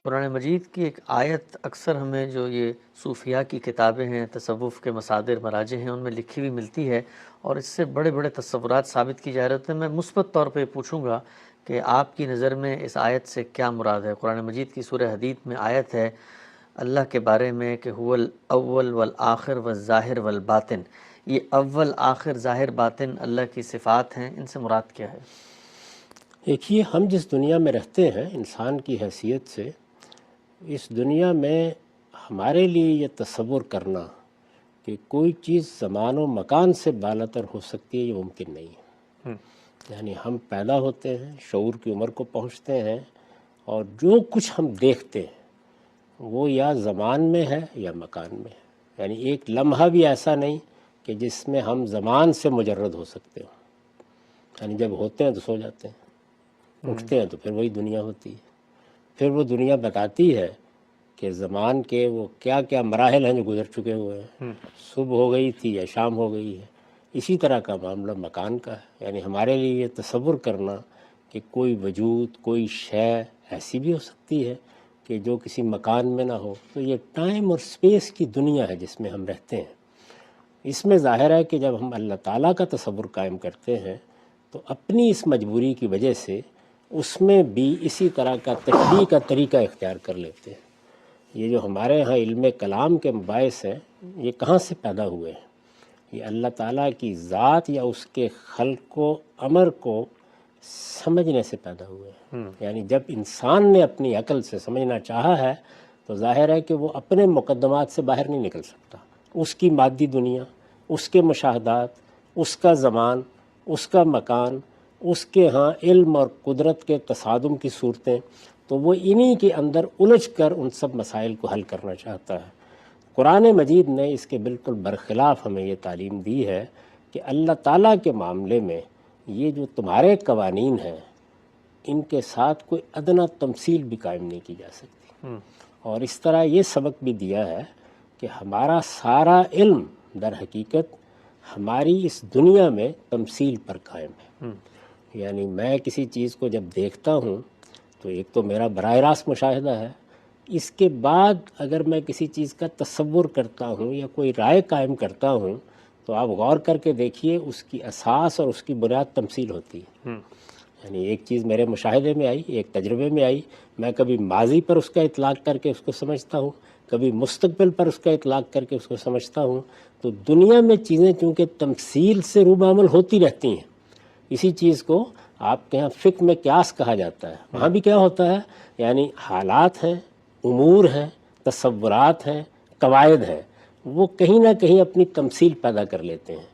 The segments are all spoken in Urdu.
قرآن مجید کی ایک آیت اکثر ہمیں جو یہ صوفیاء کی کتابیں ہیں، تصوف کے مصادر مراجع ہیں، ان میں لکھی ہوئی ملتی ہے اور اس سے بڑے بڑے تصورات ثابت کی جا رہے ہوتے ہیں۔ میں مثبت طور پہ پوچھوں گا کہ آپ کی نظر میں اس آیت سے کیا مراد ہے؟ قرآن مجید کی سورہ حدید میں آیت ہے اللہ کے بارے میں کہ هو الاول والآخر والظاہر والباطن، یہ اول آخر ظاہر باطن اللہ کی صفات ہیں، ان سے مراد کیا ہے؟ دیکھیے، ہم جس دنیا میں رہتے ہیں انسان کی حیثیت سے، اس دنیا میں ہمارے لیے یہ تصور کرنا کہ کوئی چیز زمان و مکان سے بالاتر ہو سکتی ہے، یہ ممکن نہیں ہے۔ یعنی ہم پیدا ہوتے ہیں، شعور کی عمر کو پہنچتے ہیں، اور جو کچھ ہم دیکھتے ہیں وہ یا زمان میں ہے یا مکان میں ہے۔ یعنی ایک لمحہ بھی ایسا نہیں کہ جس میں ہم زمان سے مجرد ہو سکتے ہوں۔ یعنی جب ہوتے ہیں تو سو جاتے ہیں، اٹھتے ہیں تو پھر وہی دنیا ہوتی ہے۔ پھر وہ دنیا بتاتی ہے کہ زمان کے وہ کیا کیا مراحل ہیں جو گزر چکے ہوئے ہیں، صبح ہو گئی تھی یا شام ہو گئی ہے۔ اسی طرح کا معاملہ مکان کا ہے۔ یعنی ہمارے لیے یہ تصور کرنا کہ کوئی وجود، کوئی شے ایسی بھی ہو سکتی ہے کہ جو کسی مکان میں نہ ہو، تو یہ ٹائم اور سپیس کی دنیا ہے جس میں ہم رہتے ہیں۔ اس میں ظاہر ہے کہ جب ہم اللہ تعالیٰ کا تصور قائم کرتے ہیں تو اپنی اس مجبوری کی وجہ سے اس میں بھی اسی طرح کا تشریح کا طریقہ اختیار کر لیتے ہیں۔ یہ جو ہمارے ہاں علم کلام کے مباحث ہیں، یہ کہاں سے پیدا ہوئے ہیں؟ یہ اللہ تعالیٰ کی ذات یا اس کے خلق و امر کو سمجھنے سے پیدا ہوئے ہیں۔ یعنی جب انسان نے اپنی عقل سے سمجھنا چاہا ہے تو ظاہر ہے کہ وہ اپنے مقدمات سے باہر نہیں نکل سکتا۔ اس کی مادی دنیا، اس کے مشاہدات، اس کا زمان، اس کا مکان، اس کے ہاں علم اور قدرت کے تصادم کی صورتیں، تو وہ انہی کے اندر الجھ کر ان سب مسائل کو حل کرنا چاہتا ہے۔ قرآن مجید نے اس کے بالکل برخلاف ہمیں یہ تعلیم دی ہے کہ اللہ تعالیٰ کے معاملے میں یہ جو تمہارے قوانین ہیں ان کے ساتھ کوئی ادنا تمثیل بھی قائم نہیں کی جا سکتی۔ اور اس طرح یہ سبق بھی دیا ہے کہ ہمارا سارا علم در حقیقت ہماری اس دنیا میں تمثیل پر قائم ہے۔ یعنی میں کسی چیز کو جب دیکھتا ہوں تو ایک تو میرا براہ راست مشاہدہ ہے، اس کے بعد اگر میں کسی چیز کا تصور کرتا ہوں یا کوئی رائے قائم کرتا ہوں تو آپ غور کر کے دیکھیے اس کی اساس اور اس کی بنیاد تمثیل ہوتی ہے۔ یعنی ایک چیز میرے مشاہدے میں آئی، ایک تجربے میں آئی، میں کبھی ماضی پر اس کا اطلاق کر کے اس کو سمجھتا ہوں، کبھی مستقبل پر اس کا اطلاق کر کے اس کو سمجھتا ہوں۔ تو دنیا میں چیزیں چونکہ تمثیل سے روبعمل ہوتی رہتی ہیں، اسی چیز کو آپ کے ہاں فقہ میں قیاس کہا جاتا ہے۔ وہاں بھی کیا ہوتا ہے؟ یعنی حالات ہیں، امور ہیں، تصورات ہیں، قواعد ہیں، وہ کہیں نہ کہیں اپنی تمثیل پیدا کر لیتے ہیں،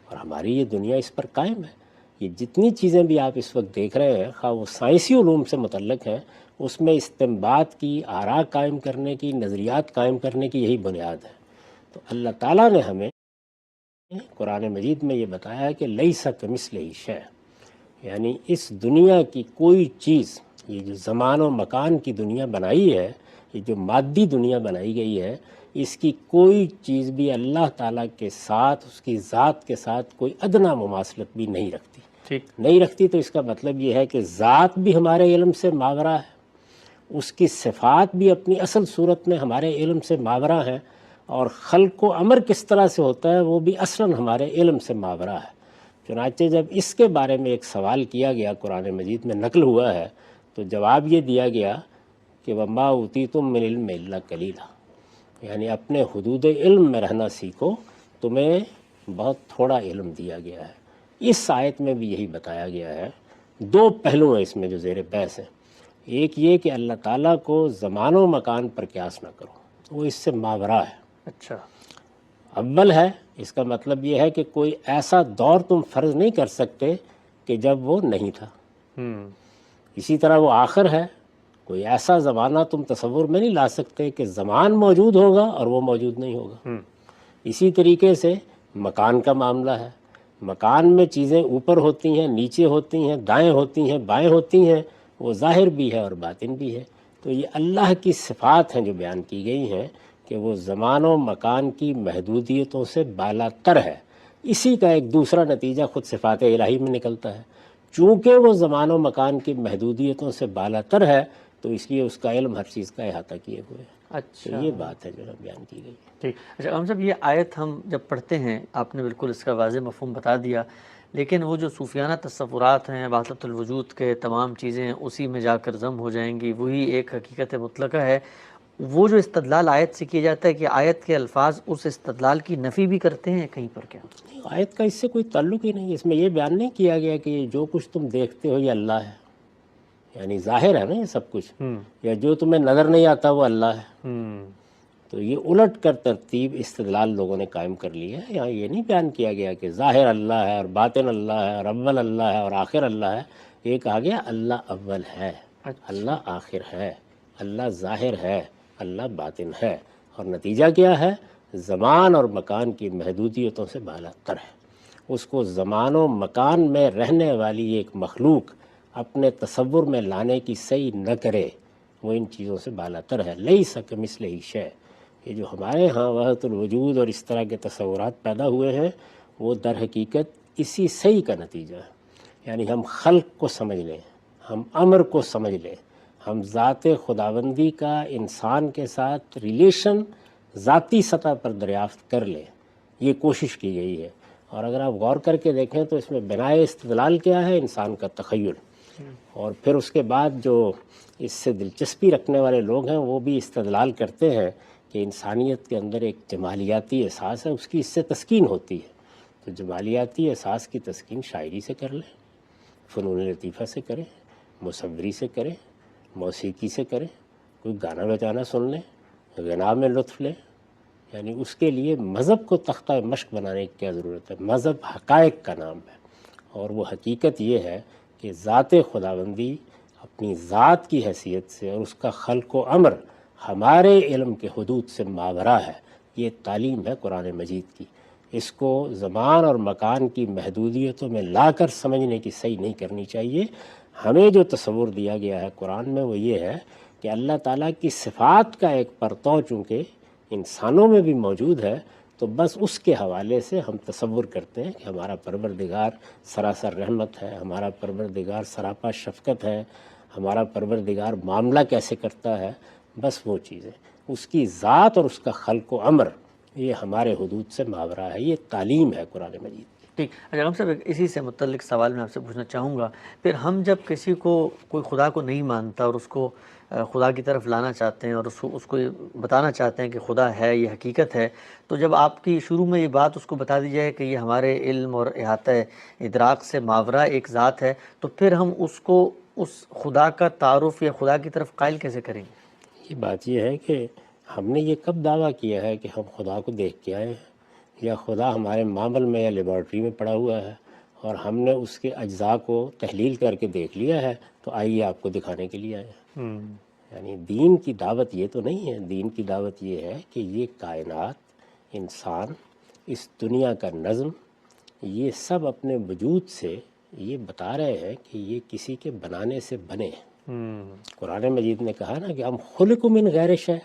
اور ہماری یہ دنیا اس پر قائم ہے۔ یہ جتنی چیزیں بھی آپ اس وقت دیکھ رہے ہیں، خواہ وہ سائنسی علوم سے متعلق ہیں، اس میں استنباط کی، آراء قائم کرنے کی، نظریات قائم کرنے کی یہی بنیاد ہے۔ تو اللہ تعالیٰ نے ہمیں قرآن مجید میں یہ بتایا ہے کہ لیس کمثلہ شیء، یعنی اس دنیا کی کوئی چیز، یہ جو زمان و مکان کی دنیا بنائی ہے، یہ جو مادی دنیا بنائی گئی ہے، اس کی کوئی چیز بھی اللہ تعالیٰ کے ساتھ، اس کی ذات کے ساتھ کوئی ادنا مماثلت بھی نہیں رکھتی۔ نہیں رکھتی تو اس کا مطلب یہ ہے کہ ذات بھی ہمارے علم سے ماورا ہے، اس کی صفات بھی اپنی اصل صورت میں ہمارے علم سے ماورا ہیں، اور خلق و امر کس طرح سے ہوتا ہے وہ بھی اصلاً ہمارے علم سے ماورا ہے۔ چنانچہ جب اس کے بارے میں ایک سوال کیا گیا، قرآن مجید میں نقل ہوا ہے، تو جواب یہ دیا گیا کہ وَمَا أُوتِيتُم مِّنَ الْعِلْمِ إِلَّا قَلِيلًا، یعنی اپنے حدود علم میں رہنا سیکھو، تمہیں بہت تھوڑا علم دیا گیا ہے۔ اس آیت میں بھی یہی بتایا گیا ہے۔ دو پہلو ہیں اس میں جو زیر بحث ہیں۔ ایک یہ کہ اللہ تعالیٰ کو زمان و مکان پر قیاس نہ کرو، وہ اس سے ماورا ہے۔ اچھا، اول ہے، اس کا مطلب یہ ہے کہ کوئی ایسا دور تم فرض نہیں کر سکتے کہ جب وہ نہیں تھا۔ اسی طرح وہ آخر ہے، کوئی ایسا زمانہ تم تصور میں نہیں لا سکتے کہ زمان موجود ہوگا اور وہ موجود نہیں ہوگا۔ اسی طریقے سے مکان کا معاملہ ہے، مکان میں چیزیں اوپر ہوتی ہیں، نیچے ہوتی ہیں، دائیں ہوتی ہیں، بائیں ہوتی ہیں، وہ ظاہر بھی ہے اور باطن بھی ہے۔ تو یہ اللہ کی صفات ہیں جو بیان کی گئی ہیں کہ وہ زمان و مکان کی محدودیتوں سے بالا تر ہے۔ اسی کا ایک دوسرا نتیجہ خود صفات الہی میں نکلتا ہے، چونکہ وہ زمان و مکان کی محدودیتوں سے بالا تر ہے تو اس لیے اس کا علم ہر چیز کا احاطہ کیے ہوئے ہے۔ اچھا، تو یہ بات ہے جو بیان کی گئی۔ ٹھیک۔ اچھا امام صاحب، یہ آیت ہم جب پڑھتے ہیں، آپ نے بالکل اس کا واضح مفہوم بتا دیا، لیکن وہ جو صوفیانہ تصورات ہیں وحدت الوجود کے، تمام چیزیں اسی میں جا کر ضم ہو جائیں گی، وہی ایک حقیقت مطلقہ ہے، وہ جو استدلال آیت سے کیا جاتا ہے کہ آیت کے الفاظ اس استدلال کی نفی بھی کرتے ہیں کہیں پر کیا؟ آیت کا اس سے کوئی تعلق ہی نہیں ہے۔ اس میں یہ بیان نہیں کیا گیا کہ یہ جو کچھ تم دیکھتے ہو یہ اللہ ہے، یعنی ظاہر ہے نا یہ سب کچھ، یا جو تمہیں نظر نہیں آتا وہ اللہ ہے۔ تو یہ الٹ کر ترتیب استدلال لوگوں نے قائم کر لی ہے۔ یہاں یہ نہیں بیان کیا گیا کہ ظاہر اللہ ہے اور باطن اللہ ہے اور اول اللہ ہے اور آخر اللہ ہے۔ یہ کہا گیا اللہ اول ہے، اللہ آخر ہے، اللہ ظاہر ہے، اللہ باطن ہے، اور نتیجہ کیا ہے؟ زمان اور مکان کی محدودیتوں سے بالا تر ہے۔ اس کو زمان و مکان میں رہنے والی ایک مخلوق اپنے تصور میں لانے کی صحیح نہ کرے، وہ ان چیزوں سے بالا تر ہے۔ لیس کمثلہ شیء، یہ جو ہمارے ہاں وحدت الوجود اور اس طرح کے تصورات پیدا ہوئے ہیں، وہ در حقیقت اسی صحیح کا نتیجہ ہے۔ یعنی ہم خلق کو سمجھ لیں، ہم امر کو سمجھ لیں، ہم ذات خداوندی کا انسان کے ساتھ ریلیشن ذاتی سطح پر دریافت کر لیں، یہ کوشش کی گئی ہے۔ اور اگر آپ غور کر کے دیکھیں تو اس میں بنائے استدلال کیا ہے؟ انسان کا تخیل۔ اور پھر اس کے بعد جو اس سے دلچسپی رکھنے والے لوگ ہیں وہ بھی استدلال کرتے ہیں کہ انسانیت کے اندر ایک جمالیاتی احساس ہے، اس کی اس سے تسکین ہوتی ہے۔ تو جمالیاتی احساس کی تسکین شاعری سے کر لیں، فنون لطیفہ سے کریں، مصوری سے کریں، موسیقی سے کریں، کوئی گانا بجانا سن لیں، غنا میں لطف لیں۔ یعنی اس کے لیے مذہب کو تختہ مشق بنانے کی کیا ضرورت ہے؟ مذہب حقائق کا نام ہے، اور وہ حقیقت یہ ہے کہ ذات خداوندی اپنی ذات کی حیثیت سے اور اس کا خلق و امر ہمارے علم کے حدود سے ماورا ہے۔ یہ تعلیم ہے قرآن مجید کی۔ اس کو زمان اور مکان کی محدودیتوں میں لا کر سمجھنے کی صحیح نہیں کرنی چاہیے۔ ہمیں جو تصور دیا گیا ہے قرآن میں وہ یہ ہے کہ اللہ تعالیٰ کی صفات کا ایک پرتو چونکہ انسانوں میں بھی موجود ہے، تو بس اس کے حوالے سے ہم تصور کرتے ہیں کہ ہمارا پروردگار سراسر رحمت ہے، ہمارا پروردگار سراپا شفقت ہے، ہمارا پروردگار معاملہ کیسے کرتا ہے، بس وہ چیزیں۔ اس کی ذات اور اس کا خلق و امر یہ ہمارے حدود سے ماورا ہے، یہ تعلیم ہے قرآن مجید کی۔ ٹھیک۔ اچھا ہم صاحب، اسی سے متعلق سوال میں آپ سے پوچھنا چاہوں گا، پھر ہم جب کسی کو کوئی خدا کو نہیں مانتا اور اس کو خدا کی طرف لانا چاہتے ہیں اور اس کو بتانا چاہتے ہیں کہ خدا ہے، یہ حقیقت ہے، تو جب آپ کی شروع میں یہ بات اس کو بتا دی جائے کہ یہ ہمارے علم اور احاطہ ادراک سے ماورا ایک ذات ہے، تو پھر ہم اس کو اس خدا کا تعارف یا خدا کی طرف قائل کیسے کریں گے؟ یہ بات یہ ہے کہ ہم نے یہ کب دعویٰ کیا ہے کہ ہم خدا کو دیکھ کے آئے ہیں، یا خدا ہمارے معمل میں یا لیبارٹری میں پڑا ہوا ہے اور ہم نے اس کے اجزاء کو تحلیل کر کے دیکھ لیا ہے تو آئیے آپ کو دکھانے کے لیے آئے ہیں۔ یعنی دین کی دعوت یہ تو نہیں ہے، دین کی دعوت یہ ہے کہ یہ کائنات، انسان، اس دنیا کا نظم، یہ سب اپنے وجود سے یہ بتا رہے ہیں کہ یہ کسی کے بنانے سے بنے ہیں۔ قرآن مجید نے کہا نا کہ ہم خلق من غیر شیء،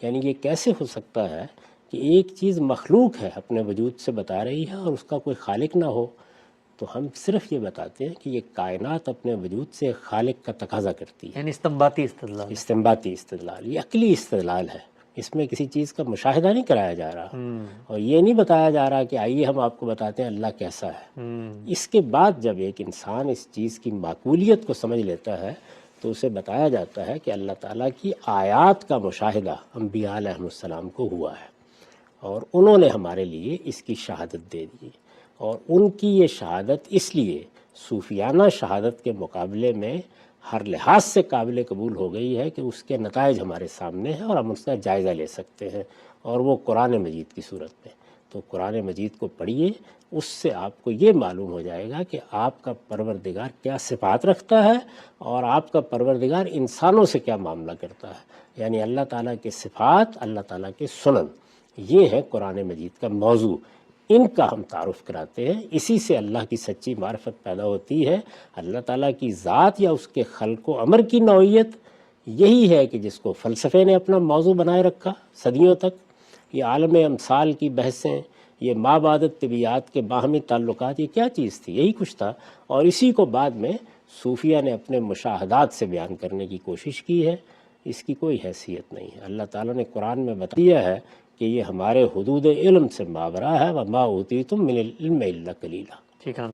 یعنی یہ کیسے ہو سکتا ہے کہ ایک چیز مخلوق ہے اپنے وجود سے بتا رہی ہے اور اس کا کوئی خالق نہ ہو؟ تو ہم صرف یہ بتاتے ہیں کہ یہ کائنات اپنے وجود سے خالق کا تقاضا کرتی ہے۔ یعنی استنباطی استدلال۔ استنباطی استدلال، یہ عقلی استدلال ہے، اس میں کسی چیز کا مشاہدہ نہیں کرایا جا رہا، اور یہ نہیں بتایا جا رہا کہ آئیے ہم آپ کو بتاتے ہیں اللہ کیسا ہے۔ اس کے بعد جب ایک انسان اس چیز کی معقولیت کو سمجھ لیتا ہے تو اسے بتایا جاتا ہے کہ اللہ تعالیٰ کی آیات کا مشاہدہ انبیاء علیہ السلام کو ہوا ہے، اور انہوں نے ہمارے لیے اس کی شہادت دے دی، اور ان کی یہ شہادت اس لیے صوفیانہ شہادت کے مقابلے میں ہر لحاظ سے قابل قبول ہو گئی ہے کہ اس کے نتائج ہمارے سامنے ہیں اور ہم اس کا جائزہ لے سکتے ہیں، اور وہ قرآن مجید کی صورت میں۔ تو قرآن مجید کو پڑھیے، اس سے آپ کو یہ معلوم ہو جائے گا کہ آپ کا پروردگار کیا صفات رکھتا ہے اور آپ کا پروردگار انسانوں سے کیا معاملہ کرتا ہے۔ یعنی اللہ تعالیٰ کے صفات، اللہ تعالیٰ کے سنن، یہ ہے قرآن مجید کا موضوع، ان کا ہم تعارف کراتے ہیں۔ اسی سے اللہ کی سچی معرفت پیدا ہوتی ہے۔ اللہ تعالیٰ کی ذات یا اس کے خلق و امر کی نوعیت یہی ہے کہ جس کو فلسفے نے اپنا موضوع بنائے رکھا صدیوں تک۔ یہ عالم امثال کی بحثیں، یہ مابعد طبیعیات کے باہمی تعلقات، یہ کیا چیز تھی؟ یہی کچھ تھا، اور اسی کو بعد میں صوفیہ نے اپنے مشاہدات سے بیان کرنے کی کوشش کی ہے، اس کی کوئی حیثیت نہیں ہے۔ اللہ تعالیٰ نے قرآن میں بتا دیا ہے کہ یہ ہمارے حدود علم سے ماورا ہے، وَمَا أُوتِيتُم مِّنَ الْعِلْمِ إِلَّا قَلِيلًا۔ ٹھیک ہے۔